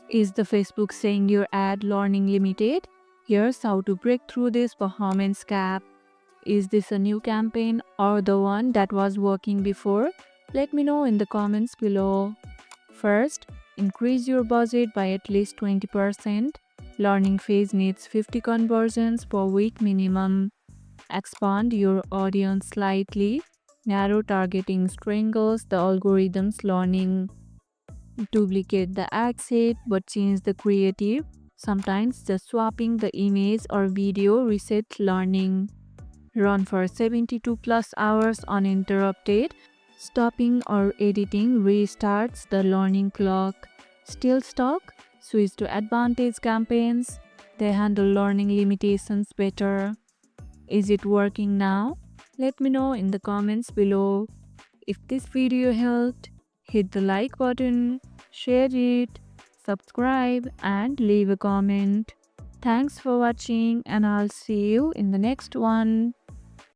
Is the Facebook saying your ad learning limited? Here's how to break through this performance gap. Is this a new campaign or the one that was working before? Let me know in the comments below. First, increase your budget by at least 20%. Learning phase needs 50 conversions per week minimum. Expand your audience slightly. Narrow targeting strangles the algorithm's learning. Duplicate the ad set but change the creative. Sometimes just swapping the image or video resets learning. Run for 72 plus hours uninterrupted. Stopping or editing restarts the learning clock. Still stuck? Switch to Advantage campaigns. They handle learning limitations better. Is it working now? Let me know in the comments below. If this video helped, hit the like button, share it, subscribe, and leave a comment. Thanks for watching, and I'll see you in the next one.